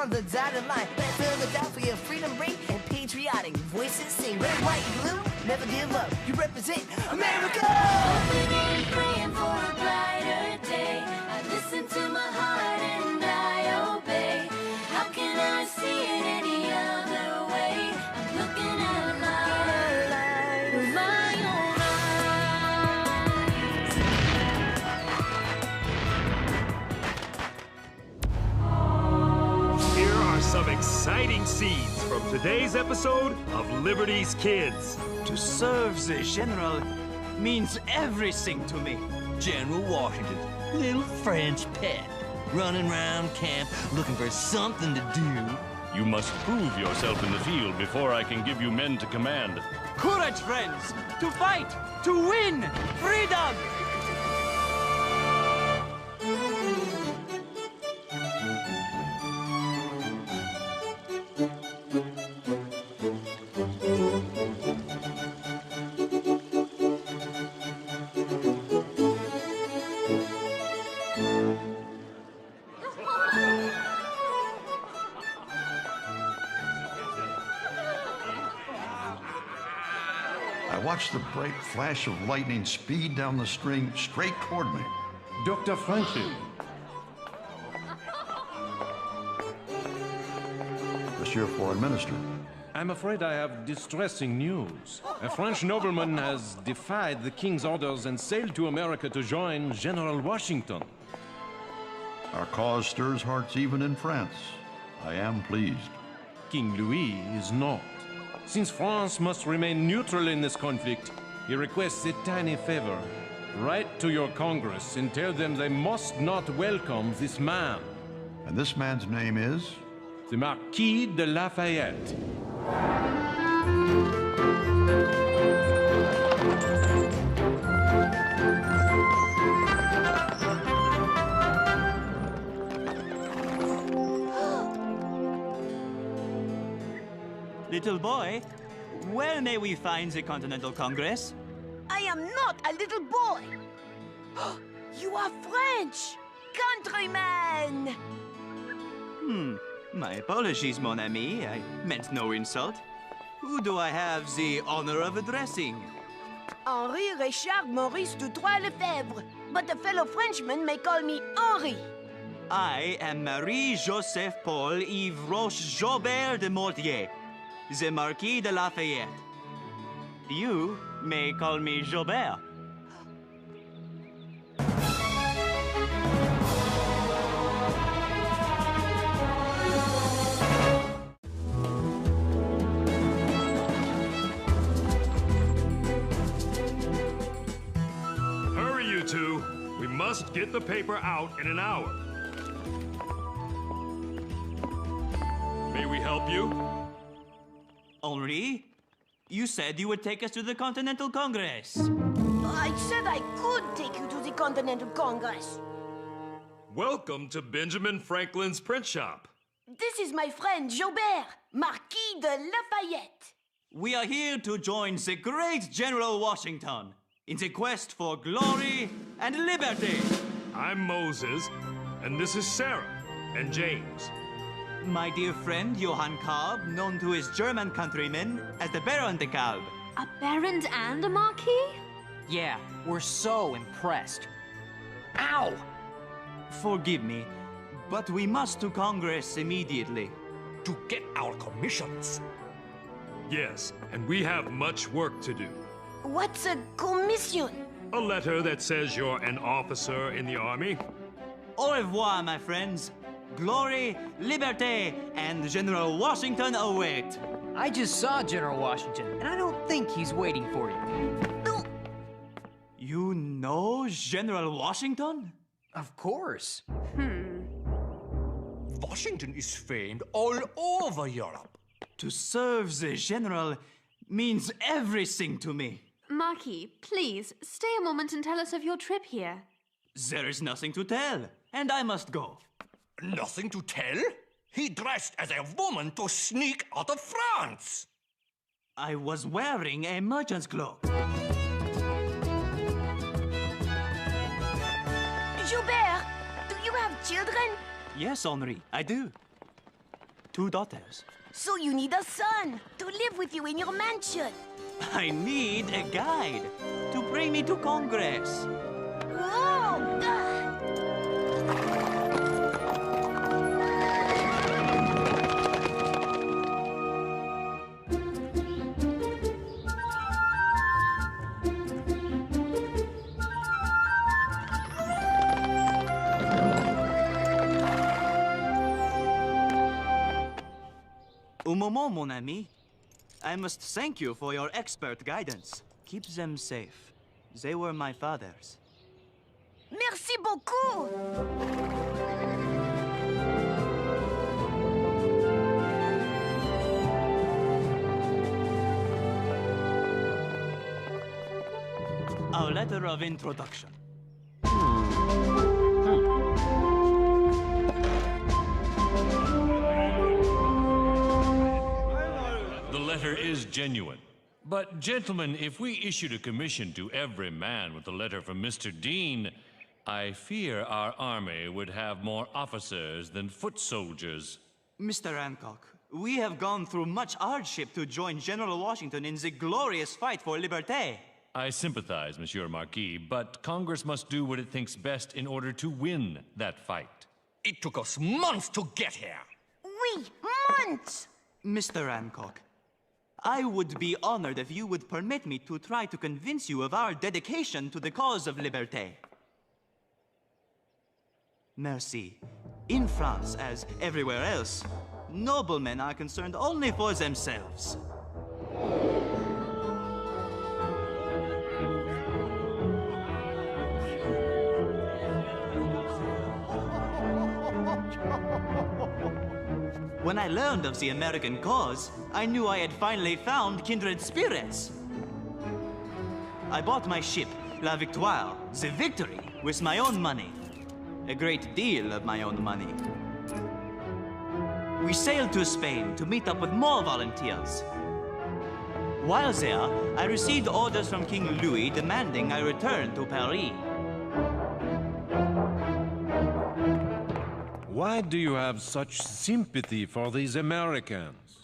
on the dotted line. Let's fill the doubt for your freedom ring and patriotic voices sing. Red, white, blue, never give up. You represent America. Hoping and praying for a brighter day. I listen to my heart and I obey. How can I see it any other way? I'm looking at life with my own eyes. Here are some exciting scenes from today's episode of Liberty's Kids. To serve the general means everything to me. General Washington, little French pet, running around camp looking for something to do. You must prove yourself in the field before I can give you men to command. Courage, friends! To fight! To win! Freedom! I watched the bright flash of lightning speed down the string straight toward me. Dr. Franklin. Monsieur Foreign Minister. I'm afraid I have distressing news. A French nobleman has defied the king's orders and sailed to America to join General Washington. Our cause stirs hearts even in France. I am pleased. King Louis is not. Since France must remain neutral in this conflict, he requests a tiny favor. Write to your Congress and tell them they must not welcome this man. And this man's name is? The Marquis de Lafayette. Little boy, where may we find the Continental Congress? I am not a little boy. You are French, countryman. My apologies, mon ami. I meant no insult. Who do I have the honor of addressing? Henri Richard Maurice du Trois Lefebvre, but the fellow Frenchman may call me Henri. I am Marie-Joseph Paul Yves Roche Jobert de Mortier, the Marquis de Lafayette. You may call me Jobert. Hurry, you two. We must get the paper out in an hour. May we help you? Henri, you said you would take us to the Continental Congress. I said I could take you to the Continental Congress. Welcome to Benjamin Franklin's print shop. This is my friend Jobert, Marquis de Lafayette. We are here to join the great General Washington in the quest for glory and liberty. I'm Moses, and this is Sarah and James. My dear friend Johann Kalb, known to his German countrymen as the Baron de Kalb. A baron and a marquis? Yeah, we're so impressed. Ow! Forgive me, but we must to Congress immediately. To get our commissions. Yes, and we have much work to do. What's a commission? A letter that says you're an officer in the army. Au revoir, my friends. Glory, liberty, and General Washington await. I just saw General Washington, and I don't think he's waiting for you. You know General Washington? Of course. Washington is famed all over Europe. To serve the general means everything to me. Marquis, please, stay a moment and tell us of your trip here. There is nothing to tell, and I must go. Nothing to tell? He dressed as a woman to sneak out of France. I was wearing a merchant's cloak. Joubert, do you have children? Yes, Henri, I do. 2 daughters. So you need a son to live with you in your mansion. I need a guide to bring me to Congress. Whoa! Un moment, mon ami. I must thank you for your expert guidance. Keep them safe. They were my father's. Merci beaucoup! Our letter of introduction. The letter is genuine. But, gentlemen, if we issued a commission to every man with a letter from Mr. Dean, I fear our army would have more officers than foot soldiers. Mr. Hancock, we have gone through much hardship to join General Washington in the glorious fight for liberté. I sympathize, Monsieur Marquis, but Congress must do what it thinks best in order to win that fight. It took us months to get here. Oui, months! Mr. Hancock, I would be honored if you would permit me to try to convince you of our dedication to the cause of liberté. Merci. In France, as everywhere else, noblemen are concerned only for themselves. When I learned of the American cause, I knew I had finally found kindred spirits. I bought my ship, La Victoire, the Victory, with my own money. A great deal of my own money. We sailed to Spain to meet up with more volunteers. While there, I received orders from King Louis demanding I return to Paris. Why do you have such sympathy for these Americans?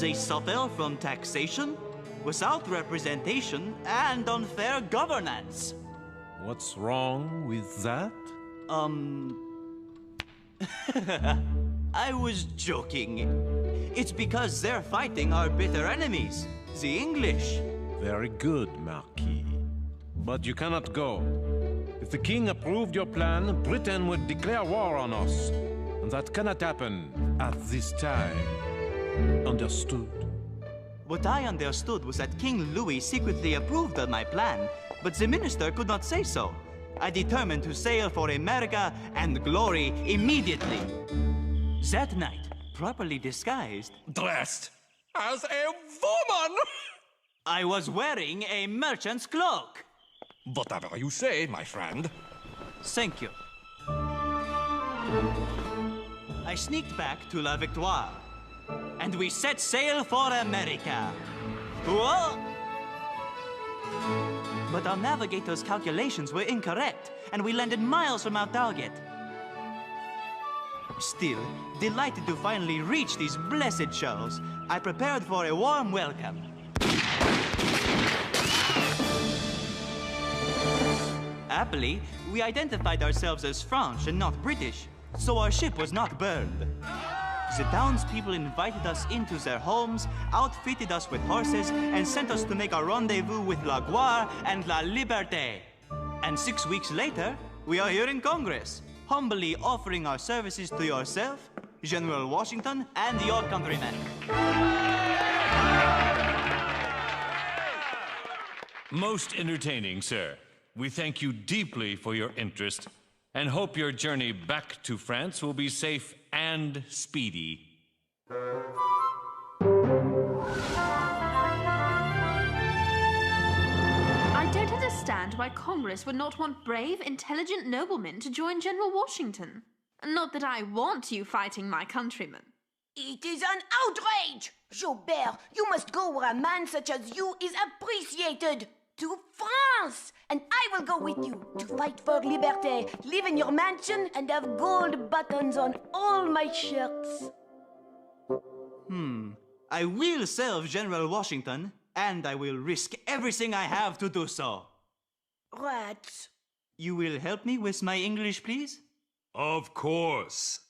They suffer from taxation, without representation, and unfair governance. What's wrong with that? I was joking. It's because they're fighting our bitter enemies, the English. Very good, Marquis. But you cannot go. If the king approved your plan, Britain would declare war on us. And that cannot happen at this time. Understood? What I understood was that King Louis secretly approved of my plan, but the minister could not say so. I determined to sail for America and glory immediately. That night, properly disguised, Dressed as a woman! I was wearing a merchant's cloak. Whatever you say, my friend. Thank you. I sneaked back to La Victoire, and we set sail for America. Whoa! But our navigator's calculations were incorrect, and we landed miles from our target. Still, delighted to finally reach these blessed shores, I prepared for a warm welcome. Happily, we identified ourselves as French and not British, so our ship was not burned. The townspeople invited us into their homes, outfitted us with horses, and sent us to make a rendezvous with La Gloire and La Liberté. And 6 weeks later, we are here in Congress, humbly offering our services to yourself, General Washington, and your countrymen. Most entertaining, sir. We thank you deeply for your interest and hope your journey back to France will be safe and speedy. I don't understand why Congress would not want brave, intelligent noblemen to join General Washington. Not that I want you fighting my countrymen. It is an outrage! Jobert, you must go where a man such as you is appreciated. To France! And I will go with you to fight for liberté, live in your mansion, and have gold buttons on all my shirts. I will serve General Washington, and I will risk everything I have to do so. Rats. You will help me with my English, please? Of course.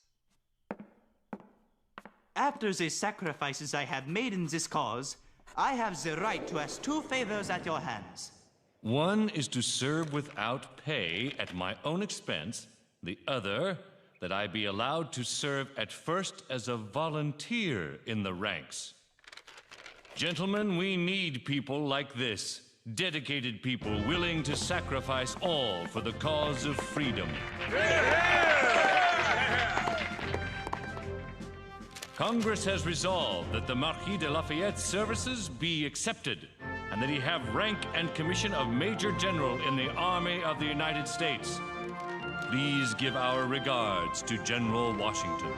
After the sacrifices I have made in this cause, I have the right to ask two favors at your hands. One is to serve without pay at my own expense. The other, that I be allowed to serve at first as a volunteer in the ranks. Gentlemen, we need people like this. Dedicated people willing to sacrifice all for the cause of freedom. Congress has resolved that the Marquis de Lafayette's services be accepted, and that he have rank and commission of Major General in the Army of the United States. Please give our regards to General Washington.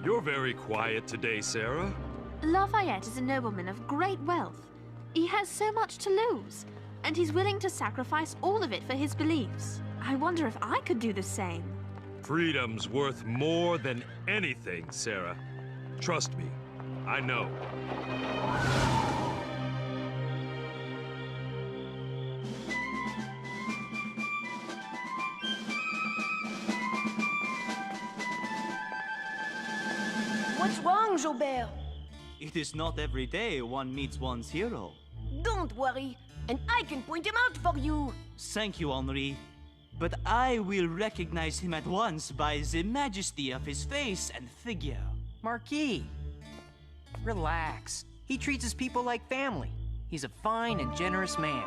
You're very quiet today, Sarah. Lafayette is a nobleman of great wealth. He has so much to lose, and he's willing to sacrifice all of it for his beliefs. I wonder if I could do the same. Freedom's worth more than anything, Sarah. Trust me, I know. What's wrong, Jobert? It is not every day one meets one's hero. Don't worry, and I can point him out for you. Thank you, Henri. But I will recognize him at once by the majesty of his face and figure. Marquis, relax. He treats his people like family. He's a fine and generous man.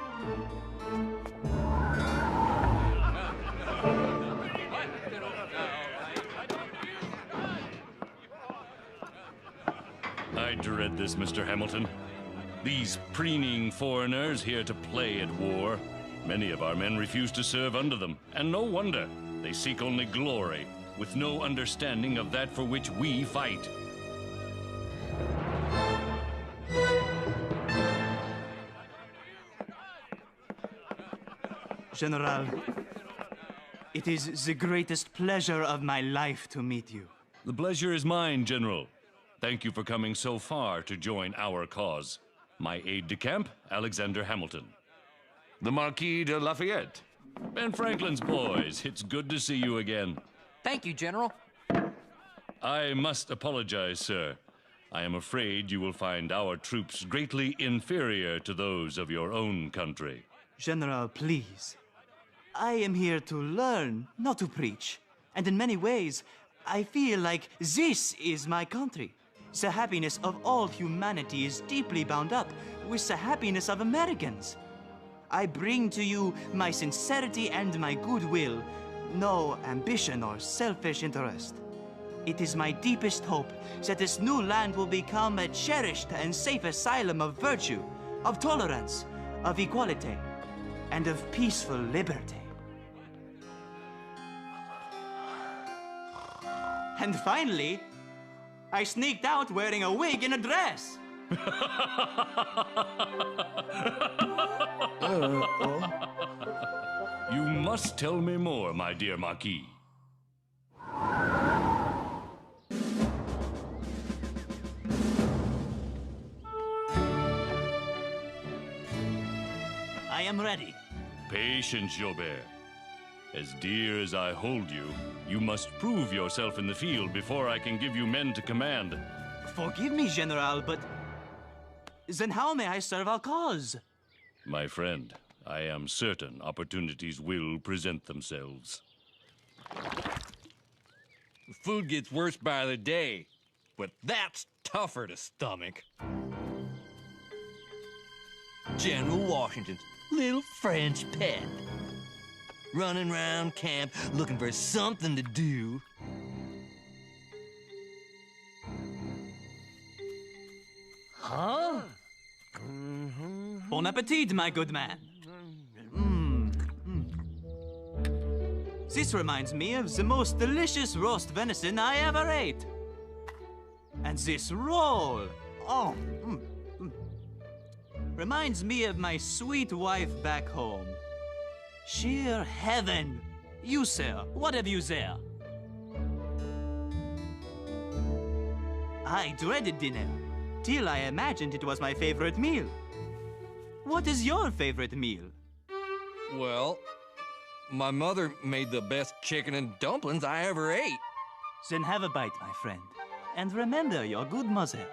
I dread this, Mr. Hamilton. These preening foreigners here to play at war. Many of our men refuse to serve under them, and no wonder. They seek only glory, with no understanding of that for which we fight. General, it is the greatest pleasure of my life to meet you. The pleasure is mine, General. Thank you for coming so far to join our cause. My aide-de-camp, Alexander Hamilton. The Marquis de Lafayette. Ben Franklin's boys, it's good to see you again. Thank you, General. I must apologize, sir. I am afraid you will find our troops greatly inferior to those of your own country. General, please. I am here to learn, not to preach. And in many ways, I feel like this is my country. The happiness of all humanity is deeply bound up with the happiness of Americans. I bring to you my sincerity and my goodwill, no ambition or selfish interest. It is my deepest hope that this new land will become a cherished and safe asylum of virtue, of tolerance, of equality, and of peaceful liberty. And finally, I sneaked out wearing a wig and a dress. You must tell me more, my dear Marquis. I am ready. Patience, Jobert. As dear as I hold you, you must prove yourself in the field before I can give you men to command. Forgive me, General, but then how may I serve our cause? My friend, I am certain opportunities will present themselves. Food gets worse by the day, but that's tougher to stomach. General Washington's little French pet. Running around camp looking for something to do. Huh? Bon appetit, my good man. This reminds me of the most delicious roast venison I ever ate. And this roll, oh, reminds me of my sweet wife back home. Sheer heaven. You, sir, what have you there? I dreaded dinner, till I imagined it was my favorite meal. What is your favorite meal? Well, my mother made the best chicken and dumplings I ever ate. Then have a bite, my friend, and remember your good mother.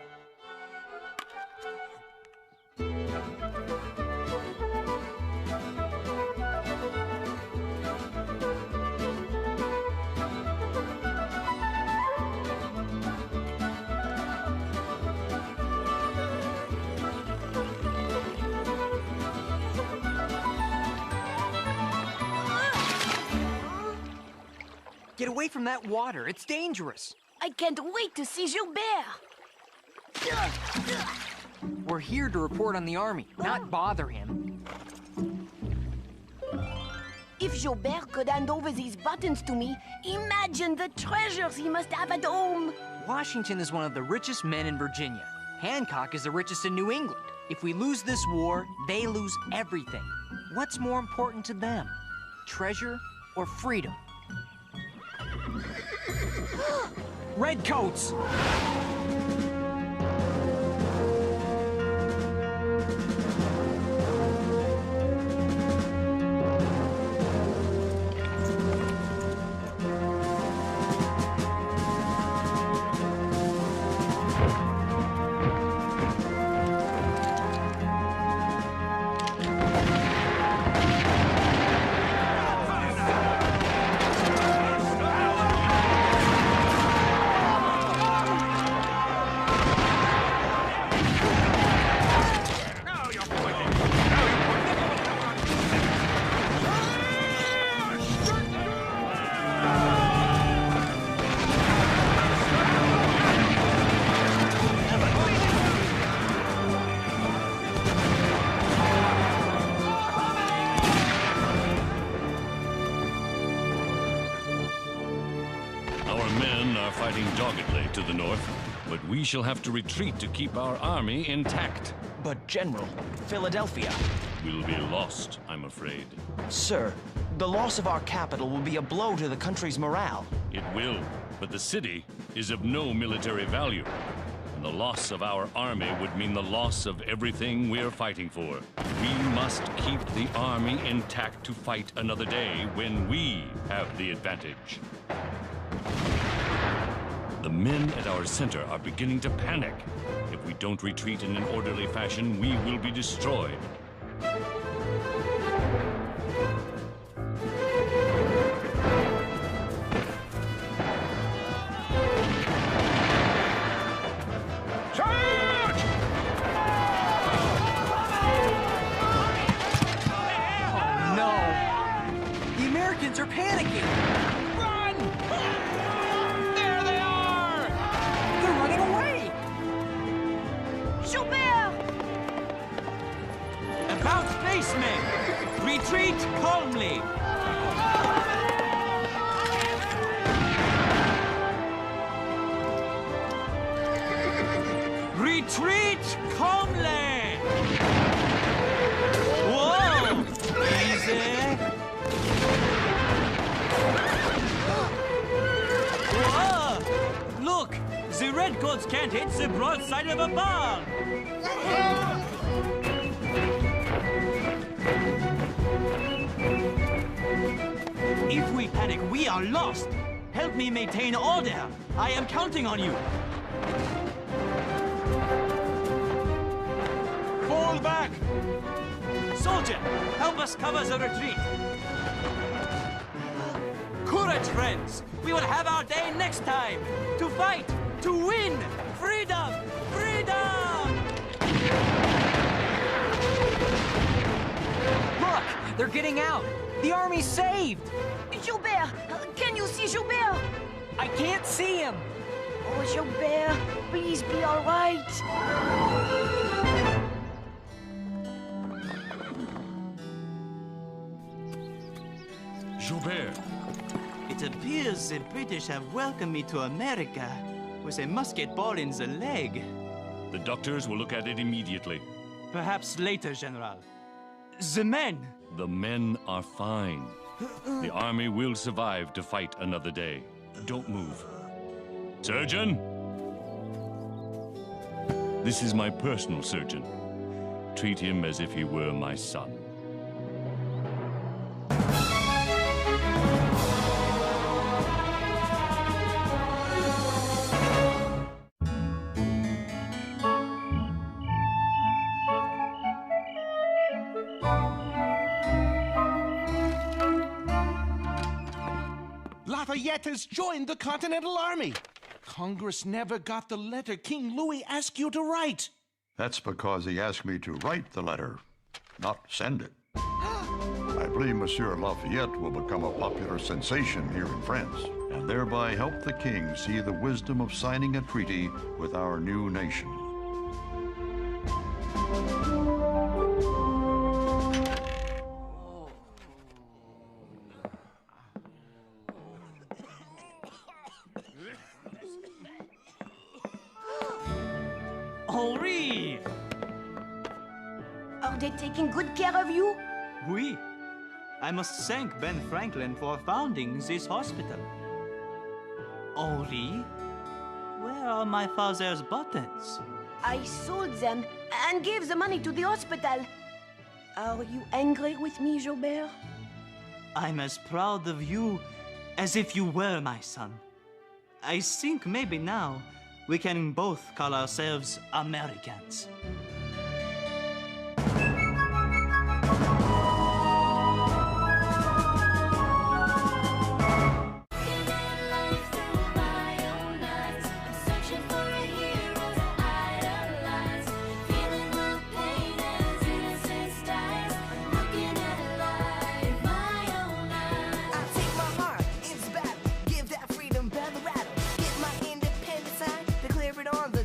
Get away from that water. It's dangerous. I can't wait to see Gilbert. We're here to report on the army, not bother him. If Gilbert could hand over these buttons to me, imagine the treasures he must have at home. Washington is one of the richest men in Virginia. Hancock is the richest in New England. If we lose this war, they lose everything. What's more important to them? Treasure or freedom? Redcoats! Fighting doggedly to the north, but we shall have to retreat to keep our army intact. But, General, Philadelphia... We'll be lost, I'm afraid. Sir, the loss of our capital will be a blow to the country's morale. It will, but the city is of no military value. And the loss of our army would mean the loss of everything we're fighting for. We must keep the army intact to fight another day when we have the advantage. The men at our center are beginning to panic. If we don't retreat in an orderly fashion, we will be destroyed. Charge! Oh, no. The Americans are panicking. About face, men! Retreat calmly! Retreat calmly! Whoa! Easy! Whoa! Look! The redcoats can't hit the broadside of a barn! If we panic, we are lost! Help me maintain order! I am counting on you! Fall back! Soldier, help us cover the retreat! Courage, friends! We will have our day next time! To fight! To win! Freedom! Freedom! Look! They're getting out! The army's saved! Gilbert! Can you see Gilbert? I can't see him! Oh, Gilbert, please be all right. Gilbert, It appears the British have welcomed me to America with a musket ball in the leg. The doctors will look at it immediately. Perhaps later, General. The men! The men are fine. The army will survive to fight another day. Don't move. Surgeon! This is my personal surgeon. Treat him as if he were my son. Lafayette has joined the Continental Army. Congress never got the letter King Louis asked you to write. That's because he asked me to write the letter, not send it. I believe Monsieur Lafayette will become a popular sensation here in France, and thereby help the king see the wisdom of signing a treaty with our new nation. Henri! Are they taking good care of you? Oui. I must thank Ben Franklin for founding this hospital. Henri? Where are my father's buttons? I sold them and gave the money to the hospital. Are you angry with me, Jobert? I'm as proud of you as if you were my son. I think maybe now we can both call ourselves Americans.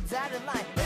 Dotted line.